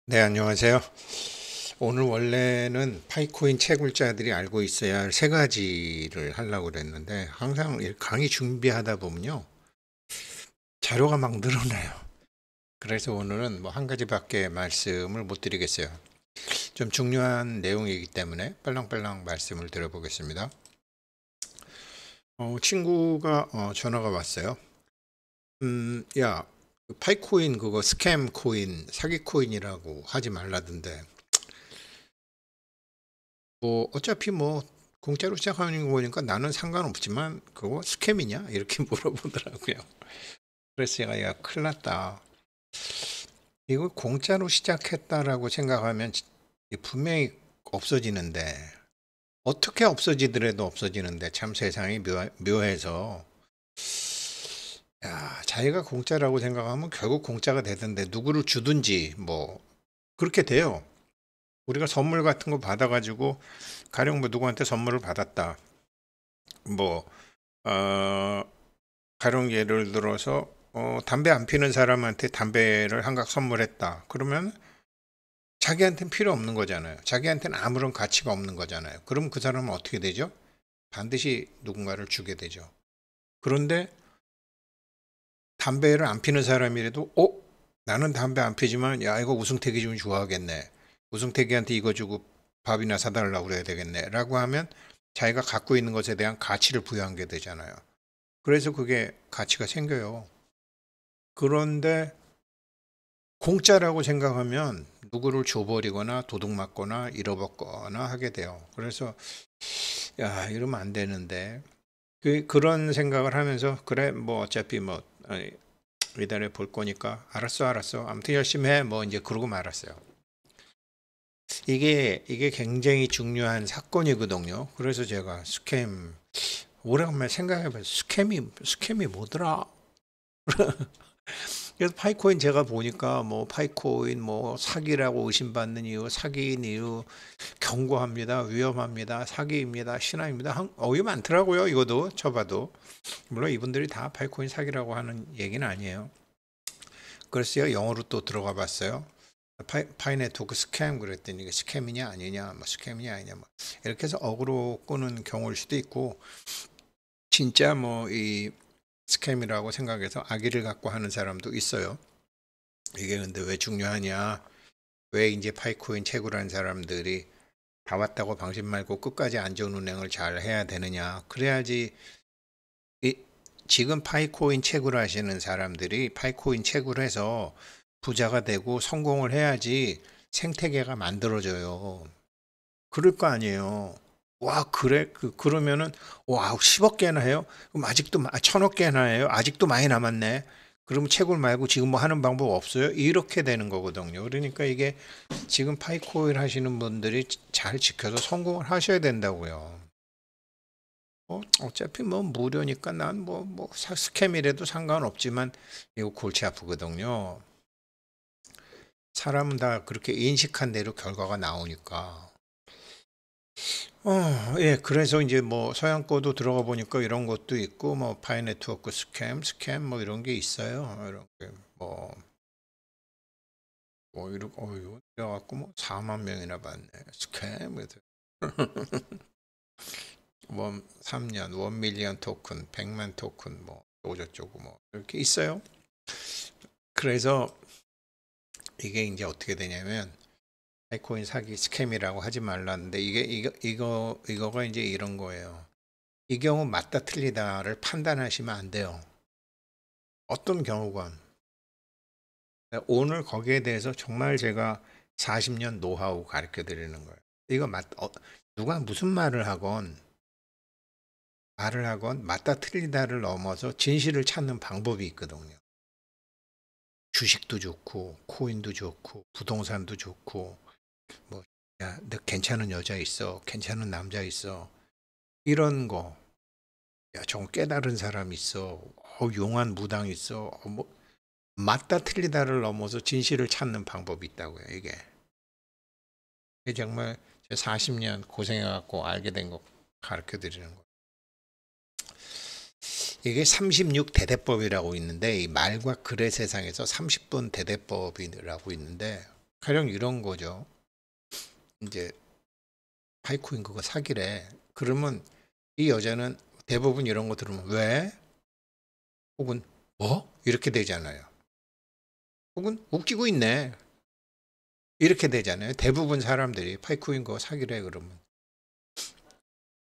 네, 안녕하세요. 오늘 원래는 파이코인 채굴자들이 알고 있어야 할 세 가지를 하려고 그랬는데 항상 이 강의 준비하다 보면요. 자료가 막 늘어나요. 그래서 오늘은 뭐 한 가지밖에 말씀을 못 드리겠어요. 좀 중요한 내용이기 때문에 빨랑빨랑 말씀을 드려보겠습니다. 친구가 전화가 왔어요. 야, 그 파이코인 그거 스캠 코인, 사기 코인이라고 하지 말라던데 뭐 어차피 뭐 공짜로 시작하는 거 보니까 나는 상관없지만 그거 스캠이냐? 이렇게 물어보더라고요. 그래서 제가 야 큰일 났다. 이거 공짜로 시작했다라고 생각하면 분명히 없어지는데 어떻게 없어지더라도 없어지는데 참 세상이 묘해서 야 자기가 공짜라고 생각하면 결국 공짜가 되던데 누구를 주든지 뭐 그렇게 돼요. 우리가 선물 같은 거 받아가지고 가령 뭐 누구한테 선물을 받았다. 뭐 가령 예를 들어서 담배 안 피는 사람한테 담배를 한 각 선물했다. 그러면 자기한테는 필요 없는 거잖아요. 자기한테는 아무런 가치가 없는 거잖아요. 그럼 그 사람은 어떻게 되죠? 반드시 누군가를 주게 되죠. 그런데 담배를 안 피는 사람이라도 나는 담배 안 피지만 야 이거 우승택이 좀 좋아하겠네. 우승택이한테 이거 주고 밥이나 사달라고 그래야 되겠네. 라고 하면 자기가 갖고 있는 것에 대한 가치를 부여한 게 되잖아요. 그래서 그게 가치가 생겨요. 그런데 공짜라고 생각하면 누구를 줘버리거나 도둑맞거나 잃어버거나 하게 돼요. 그래서 야 이러면 안 되는데 그런 생각을 하면서 그래 뭐 어차피 뭐 이달에 볼 거니까 알았어 아무튼 열심히 해 뭐 이제 그러고 말았어요. 이게 굉장히 중요한 사건이거든요. 그래서 제가 스캠 오래간만에 생각해봐요. 스캠이 뭐더라? 그래서 파이코인 제가 보니까 뭐 파이코인 뭐 사기라고 의심받는 이유, 사기인 이유 경고합니다. 위험합니다. 사기입니다. 신화입니다. 어이 많더라고요. 이것도 쳐봐도. 물론 이분들이 다 파이코인 사기라고 하는 얘기는 아니에요. 그래서 제가 영어로 또 들어가 봤어요. 파이 네트워크 스캠 그랬더니 이게 스캠이냐 아니냐, 뭐 스캠이냐 아니냐, 뭐 이렇게 해서 어그로 끄는 경우일 수도 있고 진짜 뭐 이 스캠이라고 생각해서 악의를 갖고 하는 사람도 있어요. 이게 근데 왜 중요하냐? 왜 이제 파이코인 채굴한 사람들이 다 왔다고 방심 말고 끝까지 안전운행을 잘 해야 되느냐? 그래야지 이 지금 파이코인 채굴하시는 사람들이 파이코인 채굴해서 부자가 되고 성공을 해야지 생태계가 만들어져요. 그럴 거 아니에요. 와, 그래? 그러면은, 와, 10억 개나 해요? 그럼 아직도, 1000억 개나 해요? 아직도 많이 남았네. 그러면 채굴 말고 지금 뭐 하는 방법 없어요? 이렇게 되는 거거든요. 그러니까 이게 지금 파이코일 하시는 분들이 잘 지켜서 성공을 하셔야 된다고요. 어차피 뭐 무료니까 난 스캠이라도 상관없지만 이거 골치 아프거든요. 사람은 다 그렇게 인식한 대로 결과가 나오니까. 예, 그래서 이제 뭐 서양 거도 들어가 보니까 이런 것도 있고, 뭐 파이 네트워크 스캠 뭐 이런 게 있어요. 이런 게 이거 그래갖고 뭐 4만 명이나 봤네. 스캠, 그래서 뭐 3년, 1밀리언 토큰, 100만 토큰, 뭐 어쩌고저쩌고 뭐 이렇게 있어요. 그래서 이게 이제 어떻게 되냐면, 아이코인 사기 스캠이라고 하지 말라는데, 이거가 이제 이런 거예요. 이 경우 맞다 틀리다를 판단하시면 안 돼요. 어떤 경우건. 오늘 거기에 대해서 정말 제가 40년 노하우 가르쳐 드리는 거예요. 이거 누가 무슨 말을 하건 맞다 틀리다를 넘어서 진실을 찾는 방법이 있거든요. 주식도 좋고, 코인도 좋고, 부동산도 좋고, 뭐, 야, 너 괜찮은 여자 있어, 괜찮은 남자 있어, 이런 거, 야, 저거 깨달은 사람 있어, 용한 무당 있어, 뭐, 맞다 틀리다를 넘어서 진실을 찾는 방법이 있다고요, 이게. 이게 정말 제 40년 고생해갖고 알게 된 거 가르쳐 드리는 거. 이게 36 대대법이라고 있는데, 이 말과 글의 세상에서 30분 대대법이라고 있는데, 가령 이런 거죠. 이제 파이코인 그거 사기래. 그러면 이 여자는 대부분 이런 거 들으면 왜? 혹은 뭐? 이렇게 되잖아요. 혹은 웃기고 있네. 이렇게 되잖아요. 대부분 사람들이 파이코인 그거 사기래 그러면.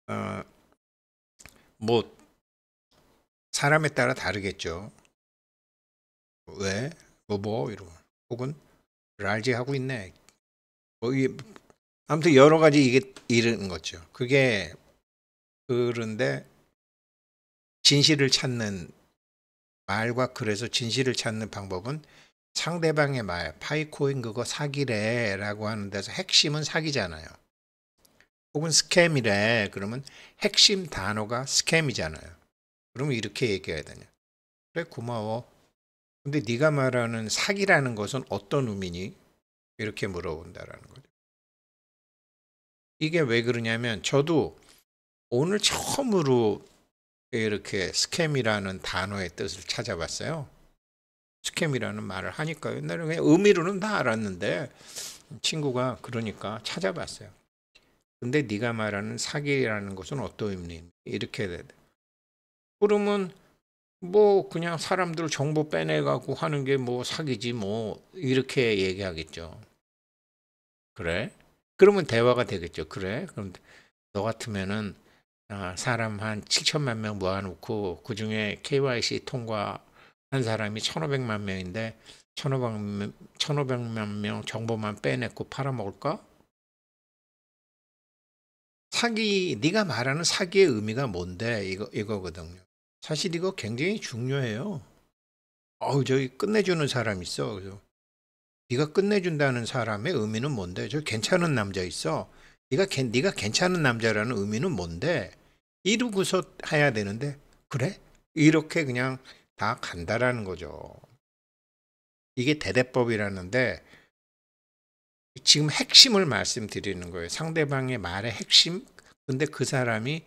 어, 뭐 사람에 따라 다르겠죠. 왜? 이러고. 혹은 랄지 하고 있네. 뭐 아무튼 여러 가지 이게 이런 거죠. 그게 그런데 진실을 찾는 말과 그래서 진실을 찾는 방법은 상대방의 말, 파이코인 그거 사기래라고 하는 데서 핵심은 사기잖아요. 혹은 스캠이래. 그러면 핵심 단어가 스캠이잖아요. 그러면 이렇게 얘기해야 되냐. 그래 고마워. 근데 네가 말하는 사기라는 것은 어떤 의미니? 이렇게 물어본다라는 거죠. 이게 왜 그러냐면 저도 오늘 처음으로 이렇게 스캠이라는 단어의 뜻을 찾아봤어요. 스캠이라는 말을 하니까 옛날에 그냥 의미로는 다 알았는데 친구가 그러니까 찾아봤어요. 근데 네가 말하는 사기라는 것은 어떤 의미니? 이렇게 돼. 그러면 뭐 그냥 사람들 정보 빼내가고 하는 게 뭐 사기지 뭐 이렇게 얘기하겠죠. 그래? 그러면 대화가 되겠죠. 그래? 그럼 너 같으면은 사람 한 7천만 명 모아놓고 그중에 KYC 통과한 사람이 1,500만 명인데 1,500만 명 정보만 빼냈고 팔아먹을까? 사기, 네가 말하는 사기의 의미가 뭔데? 이거거든요. 사실 이거 굉장히 중요해요. 저기 끝내주는 사람 있어. 그래서 네가 끝내준다는 사람의 의미는 뭔데? 저 괜찮은 남자 있어. 네가 괜찮은 남자라는 의미는 뭔데? 이러고서 해야 되는데 그래? 이렇게 그냥 다 간다라는 거죠. 이게 대대법이라는데 지금 핵심을 말씀드리는 거예요. 상대방의 말의 핵심. 근데 그 사람이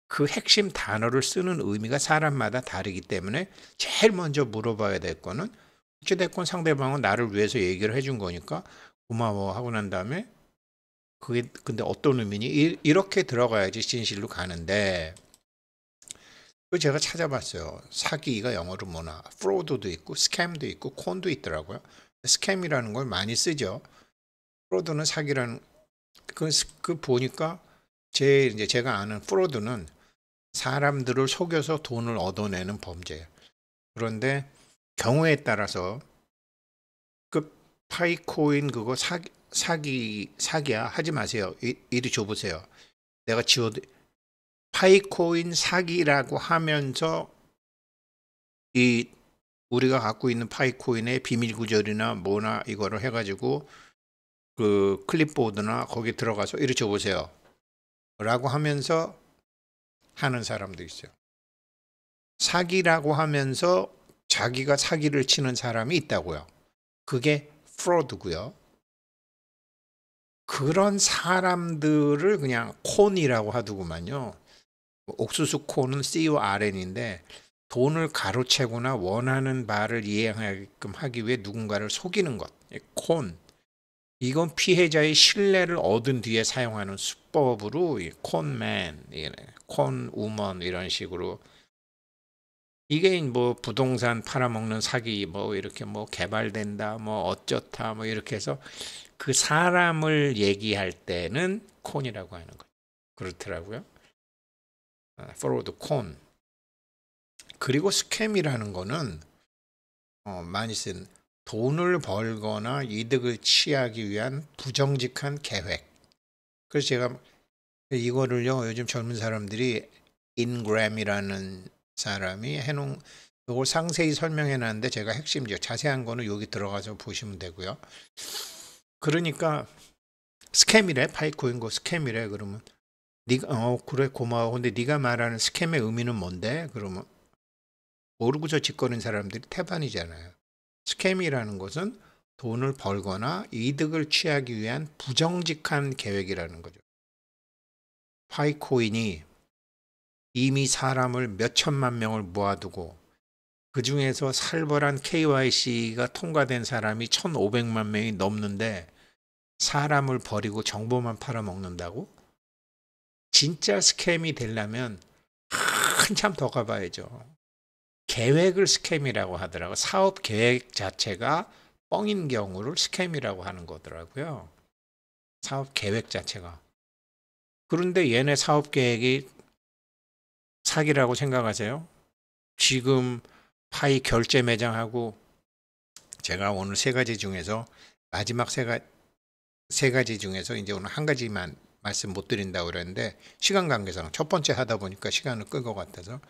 그 핵심 단어를 쓰는 의미가 사람마다 다르기 때문에 제일 먼저 물어봐야 될 거는 어찌됐건 상대방은 나를 위해서 얘기를 해준 거니까 고마워 하고 난 다음에 그게 근데 어떤 의미니? 이렇게 들어가야지 진실로 가는데 그 제가 찾아봤어요. 사기가 영어로 뭐나 프로드도 있고 스캠도 있고 콘도 있더라고요. 스캠이라는 걸 많이 쓰죠. 프로드는 사기라는 그 보니까 이제 제가 아는 프로드는 사람들을 속여서 돈을 얻어내는 범죄예요. 그런데 경우에 따라서 그 파이코인 그거 사기야 하지 마세요. 이리 줘보세요. 내가 지워도 파이코인 사기라고 하면서 이 우리가 갖고 있는 파이코인의 비밀 구절이나 뭐나 이거를 해가지고 그 클립보드나 거기 들어가서 이리 줘보세요. 라고 하면서 하는 사람도 있어요. 사기라고 하면서 자기가 사기를 치는 사람이 있다고요. 그게 프로드고요. 그런 사람들을 그냥 콘이라고 하더구만요. 옥수수 콘은 CORN인데 돈을 가로채거나 원하는 바를 이행하게끔 하기 위해 누군가를 속이는 것. 콘. 이건 피해자의 신뢰를 얻은 뒤에 사용하는 수법으로 콘맨, 콘우먼 이런 식으로 이게 뭐 부동산 팔아먹는 사기 뭐 이렇게 뭐 개발된다 뭐 어쩌다 뭐 이렇게 해서 그 사람을 얘기할 때는 콘이라고 하는 거예요. 그렇더라고요. 포로드 콘. 그리고 스캠이라는 거는 많이 쓴 돈을 벌거나 이득을 취하기 위한 부정직한 계획. 그래서 제가 이거를요 요즘 젊은 사람들이 인그램이라는 사람이 해놓은 이걸 상세히 설명해 놨는데 제가 핵심이죠. 자세한 거는 여기 들어가서 보시면 되고요. 그러니까 스캠이래 파이코인 거 스캠이래 그러면 네가 그래 고마워. 근데 네가 말하는 스캠의 의미는 뭔데? 그러면 모르고서 짓거린 사람들이 태반이잖아요. 스캠이라는 것은 돈을 벌거나 이득을 취하기 위한 부정직한 계획이라는 거죠. 파이코인이 이미 사람을 몇 천만 명을 모아두고 그 중에서 살벌한 KYC가 통과된 사람이 1,500만 명이 넘는데 사람을 버리고 정보만 팔아먹는다고? 진짜 스캠이 되려면 한참 더 가봐야죠. 계획을 스캠이라고 하더라고요. 사업 계획 자체가 뻥인 경우를 스캠이라고 하는 거더라고요. 사업 계획 자체가. 그런데 얘네 사업 계획이 사기라고 생각하세요? 지금 파이 결제 매장하고 제가 오늘 세 가지 중에서 마지막 세 가지 중에서 이제 오늘 한 가지만 말씀 못 드린다고 그랬는데 시간 관계상 첫 번째 하다 보니까 시간을 끌 것 같아서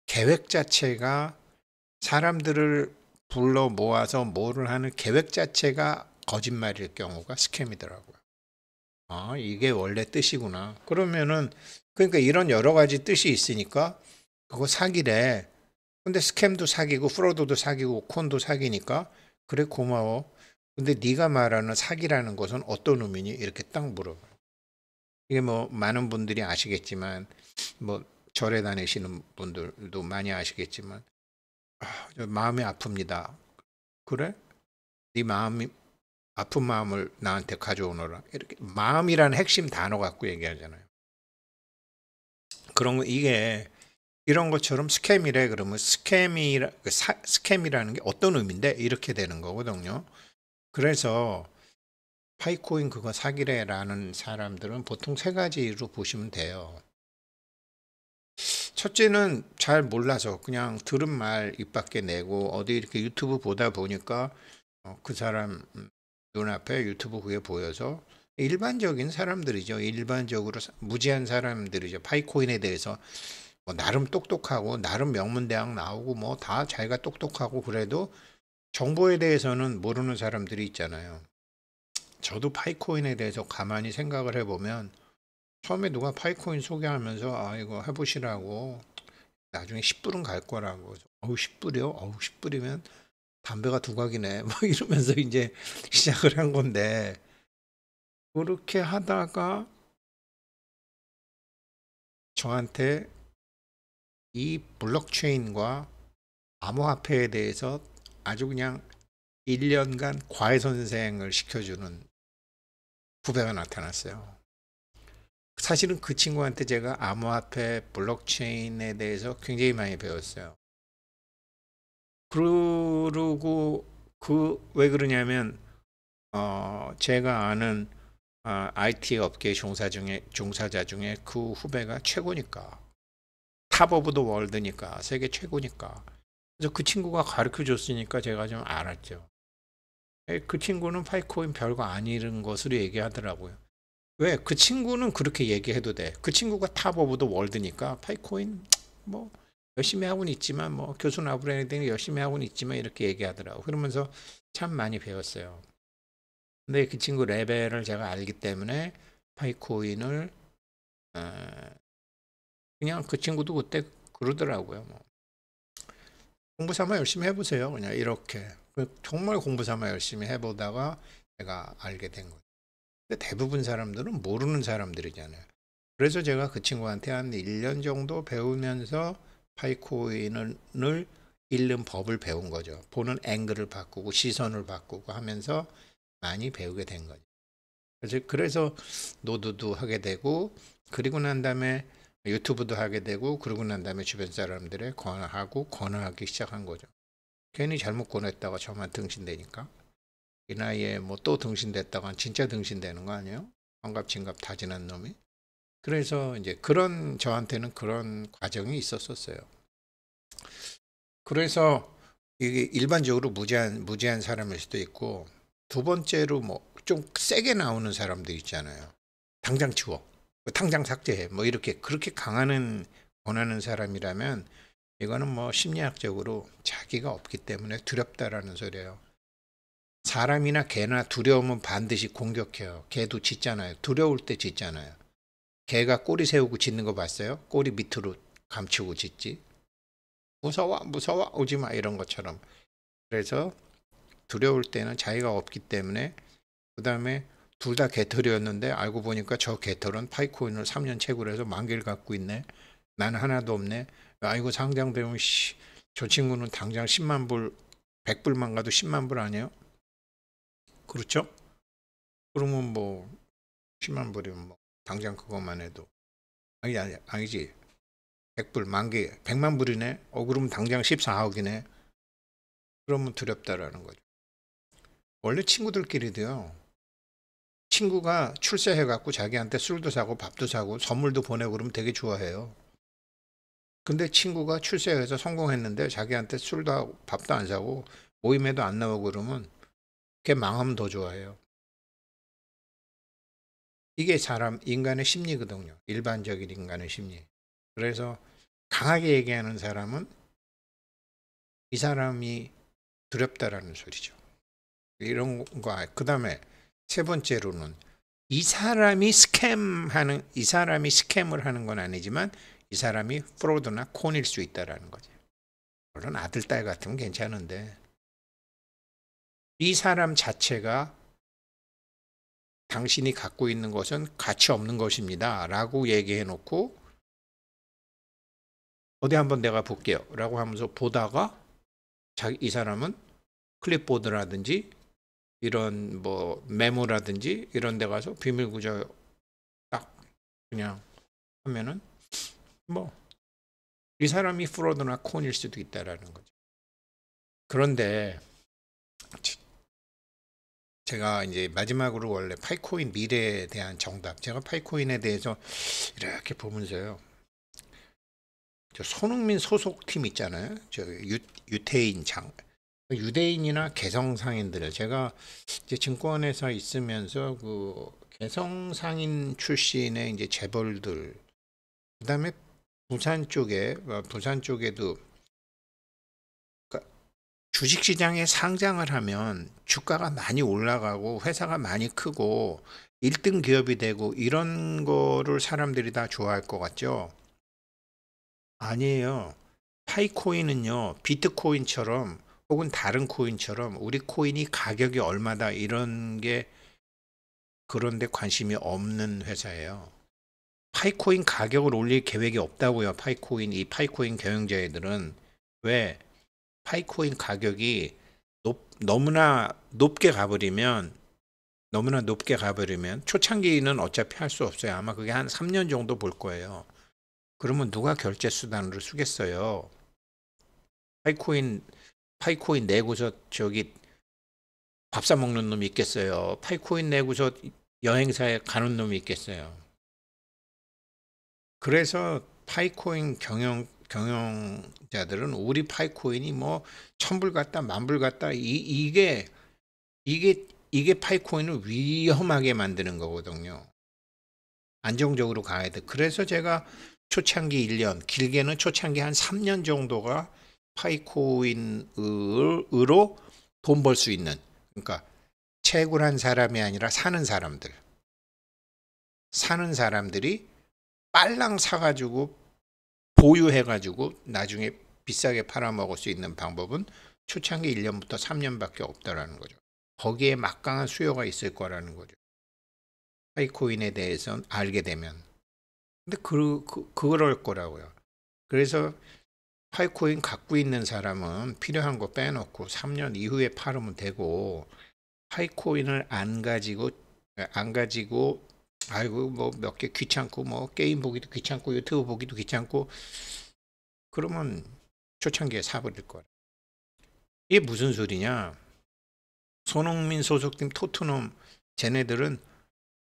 계획 자체가 사람들을 불러 모아서 뭐를 하는 계획 자체가 거짓말일 경우가 스캠이더라고요. 아, 이게 원래 뜻이구나. 그러면은 그러니까 이런 여러 가지 뜻이 있으니까 그거 사기래. 근데 스캠도 사기고 프로드도 사기고 콘도 사기니까 그래 고마워. 근데 네가 말하는 사기라는 것은 어떤 의미니? 이렇게 딱 물어봐요. 이게 뭐 많은 분들이 아시겠지만 뭐 절에 다니시는 분들도 많이 아시겠지만 저 마음이 아픕니다. 그래? 네 마음이 아픈 마음을 나한테 가져오너라. 이렇게 마음이라는 핵심 단어 갖고 얘기하잖아요. 그런 거 이게 이런 것처럼 스캠이래 그러면 스캠이라는 게 어떤 의미인데 이렇게 되는 거거든요. 그래서 파이코인 그거 사기래라는 사람들은 보통 세 가지로 보시면 돼요. 첫째는 잘 몰라서 그냥 들은 말 입 밖에 내고 어디 이렇게 유튜브 보다 보니까 그 사람 눈앞에 유튜브 그게 보여서 일반적인 사람들이죠. 일반적으로 무지한 사람들이죠. 파이코인에 대해서 뭐 나름 똑똑하고 나름 명문대학 나오고 뭐 다 자기가 똑똑하고 그래도 정보에 대해서는 모르는 사람들이 있잖아요. 저도 파이코인에 대해서 가만히 생각을 해보면 처음에 누가 파이코인 소개하면서 아 이거 해보시라고 나중에 10불은 갈 거라고 어우 10불이요? 어우 10불이면 담배가 두 각이네 뭐 이러면서 이제 시작을 한 건데 그렇게 하다가 저한테 이 블록체인과 암호화폐에 대해서 아주 그냥 1년간 과외 선생을 시켜주는 후배가 나타났어요. 사실은 그 친구한테 제가 암호화폐 블록체인에 대해서 굉장히 많이 배웠어요. 그러고 왜 그러냐면 제가 아는 IT 업계 종사자 중에 그 후배가 최고니까 탑 오브 더 월드니까 세계 최고니까 그래서 그 친구가 가르쳐 줬으니까 제가 좀 알았죠. 그 친구는 파이코인 별거 아니는 것으로 얘기하더라고요. 왜? 그 친구는 그렇게 얘기해도 돼. 그 친구가 탑 오브 더 월드니까 파이코인 뭐 열심히 하고는 있지만 뭐 교수 나부랭이 등 열심히 하고는 있지만 이렇게 얘기하더라고. 그러면서 참 많이 배웠어요. 근데 그 친구 레벨을 제가 알기 때문에 파이코인을 그냥 그 친구도 그때 그러더라고요. 뭐. 공부 삼아 열심히 해보세요. 그냥 이렇게 정말 공부 삼아 열심히 해보다가 제가 알게 된 거예요. 근데 대부분 사람들은 모르는 사람들이잖아요. 그래서 제가 그 친구한테 한 1년 정도 배우면서 파이코인을 읽는 법을 배운 거죠. 보는 앵글을 바꾸고 시선을 바꾸고 하면서 많이 배우게 된 거죠. 그래서 노드도 하게 되고 그리고 난 다음에 유튜브도 하게 되고 그러고 난 다음에 주변 사람들에 권하기 시작한 거죠. 괜히 잘못 권했다가 저만 등신되니까 이 나이에 뭐 또 등신됐다가 진짜 등신되는 거 아니에요? 환갑진갑 다 지난 놈이. 그래서 이제 저한테는 그런 과정이 있었어요. 그래서 이게 일반적으로 무지한 사람일 수도 있고 두 번째로 뭐 좀 세게 나오는 사람들 있잖아요. 당장 치워. 당장 삭제해. 뭐 이렇게 그렇게 권하는 사람이라면 이거는 뭐 심리학적으로 자기가 없기 때문에 두렵다라는 소리예요. 사람이나 개나 두려우면 반드시 공격해요. 개도 짖잖아요. 두려울 때 짖잖아요. 개가 꼬리 세우고 짖는 거 봤어요? 꼬리 밑으로 감추고 짖지. 무서워 오지 마 이런 것처럼. 그래서 두려울 때는 자기가 없기 때문에 그 다음에 둘 다 개털이었는데 알고 보니까 저 개털은 파이코인을 3년 채굴해서 10,000개를 갖고 있네. 나는 하나도 없네. 아이고 상장되면 저 친구는 당장 10만 불, 100불만 가도 10만 불 아니에요? 그렇죠? 그러면 뭐 10만 불이면 뭐 당장 그것만 해도 아니지. 100불 만 개, 100만 불이네. 그러면 당장 14억이네. 그러면 두렵다라는 거죠. 원래 친구들끼리도요. 친구가 출세해갖고 자기한테 술도 사고 밥도 사고 선물도 보내고 그러면 되게 좋아해요. 근데 친구가 출세해서 성공했는데 자기한테 술도 하고 밥도 안 사고 모임에도 안 나오고 그러면 걔 망하면 더 좋아해요. 이게 인간의 심리거든요. 일반적인 인간의 심리. 그래서 강하게 얘기하는 사람은 이 사람이 두렵다라는 소리죠. 이런 거, 그 다음에 세 번째로는 이 사람이 스캠을 하는 건 아니지만 이 사람이 프로드나 콘일 수 있다라는 거죠. 물론 아들, 딸 같으면 괜찮은데 이 사람 자체가 당신이 갖고 있는 것은 가치 없는 것입니다. 라고 얘기해 놓고 어디 한번 내가 볼게요. 라고 하면서 보다가 이 사람은 클립보드라든지 이런 뭐 메모라든지 이런 데 가서 비밀 구조 딱 그냥 하면은 뭐 이 사람이 프로드나 콘일 수도 있다라는 거죠. 그런데 제가 이제 마지막으로 원래 파이코인 미래에 대한 정답, 제가 파이코인에 대해서 이렇게 보면서요. 저 손흥민 소속팀 있잖아요. 저 유태인 유대인이나 개성상인들을 제가 이제 증권회사 있으면서 그 개성상인 출신의 이제 재벌들, 그다음에 부산 쪽에도 그러니까 주식시장에 상장을 하면 주가가 많이 올라가고 회사가 많이 크고 1등 기업이 되고 이런 거를 사람들이 다 좋아할 것 같죠? 아니에요. 파이코인은요, 비트코인처럼 혹은 다른 코인처럼 우리 코인이 가격이 얼마다 이런 게 그런데 관심이 없는 회사예요. 파이코인 가격을 올릴 계획이 없다고요. 이 파이코인 경영자애들은. 왜? 파이코인 가격이 너무나 높게 가버리면 초창기는 어차피 할 수 없어요. 아마 그게 한 3년 정도 볼 거예요. 그러면 누가 결제 수단으로 쓰겠어요? 파이코인 내고서 저기 밥 사 먹는 놈이 있겠어요? 파이코인 내고서 여행사에 가는 놈이 있겠어요? 그래서 파이코인 경영자들은 우리 파이코인이 뭐 1000불 같다, 10,000불 같다, 이게 파이코인을 위험하게 만드는 거거든요. 안정적으로 가야 돼. 그래서 제가 초창기 1년, 길게는 초창기 한 3년 정도가 파이코인으로 돈 벌 수 있는, 그러니까 채굴한 사람이 아니라 사는 사람들이 빨랑 사가지고 보유해가지고 나중에 비싸게 팔아먹을 수 있는 방법은 초창기 1년부터 3년밖에 없다라는 거죠. 거기에 막강한 수요가 있을 거라는 거죠. 파이코인에 대해서 알게 되면. 근데 그럴 거라고요. 그래서 파이코인 갖고 있는 사람은 필요한 거 빼놓고 3년 이후에 팔으면 되고, 파이코인을 안 가지고 아이고 뭐 몇 개 귀찮고 뭐 게임 보기도 귀찮고 유튜브 보기도 귀찮고 그러면 초창기에 사버릴 거야. 이게 무슨 소리냐? 손흥민 소속팀 토트넘, 쟤네들은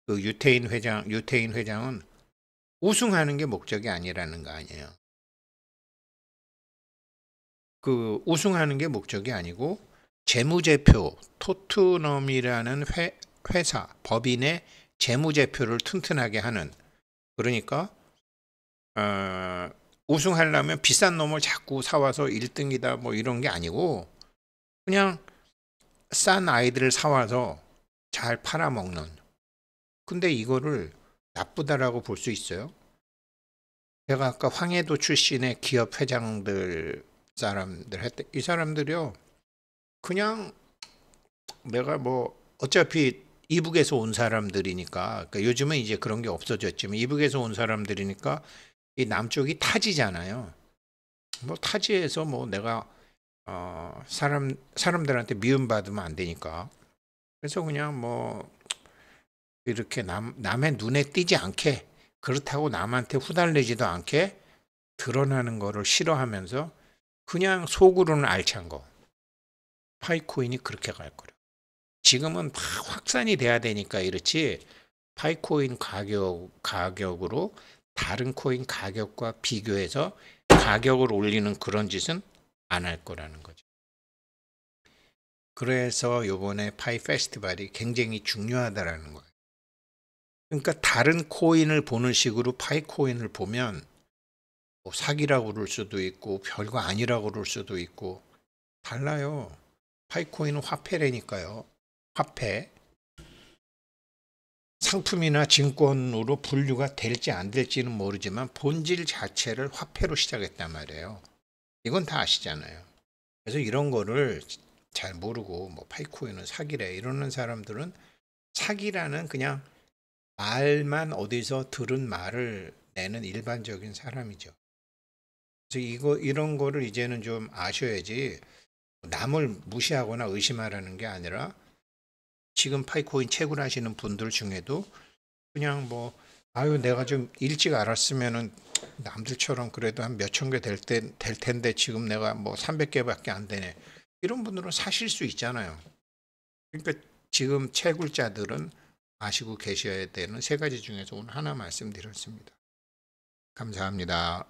그 유태인 회장은 우승하는 게 목적이 아니라는 거 아니에요. 그 우승하는 게 목적이 아니고 재무제표, 토트넘이라는 회사 법인의 재무제표를 튼튼하게 하는, 그러니까 우승하려면 비싼 놈을 자꾸 사와서 1등이다 뭐 이런 게 아니고 그냥 싼 아이들을 사와서 잘 팔아먹는. 근데 이거를 나쁘다라고 볼 수 있어요? 제가 아까 황해도 출신의 기업 회장들 이 사람들이요, 그냥 내가 뭐 어차피 이북에서 온 사람들이니까, 그러니까 요즘은 이제 그런 게 없어졌지만 이북에서 온 사람들이니까 이 남쪽이 타지잖아요. 뭐 타지에서 뭐 내가 사람들한테 미움받으면 안 되니까. 그래서 그냥 뭐 이렇게 남의 눈에 띄지 않게, 그렇다고 남한테 후달리지도 않게 드러나는 거를 싫어하면서 그냥 속으로는 알찬 거. 파이코인이 그렇게 갈 거예요. 지금은 막 확산이 돼야 되니까 이렇지, 파이코인 가격으로 다른 코인 가격과 비교해서 가격을 올리는 그런 짓은 안 할 거라는 거죠. 그래서 요번에 파이 페스티벌이 굉장히 중요하다라는 거예요. 그러니까 다른 코인을 보는 식으로 파이 코인을 보면 뭐 사기라고 그럴 수도 있고 별거 아니라고 그럴 수도 있고 달라요. 파이 코인은 화폐라니까요. 화폐. 상품이나 증권으로 분류가 될지 안 될지는 모르지만 본질 자체를 화폐로 시작했단 말이에요. 이건 다 아시잖아요. 그래서 이런 거를 잘 모르고 뭐 파이코인은 사기래 이러는 사람들은 사기라는 그냥 말만 어디서 들은 말을 내는 일반적인 사람이죠. 그래서 이런 거를 이제는 좀 아셔야지, 남을 무시하거나 의심하라는 게 아니라 지금 파이코인 채굴 하시는 분들 중에도 그냥 뭐 아유 내가 좀 일찍 알았으면은 남들처럼 그래도 한 몇천 개 될 텐데 지금 내가 뭐 300개밖에 안 되네. 이런 분들은 사실 수 있잖아요. 그러니까 지금 채굴자들은 아시고 계셔야 되는 세 가지 중에서 오늘 하나 말씀드렸습니다. 감사합니다.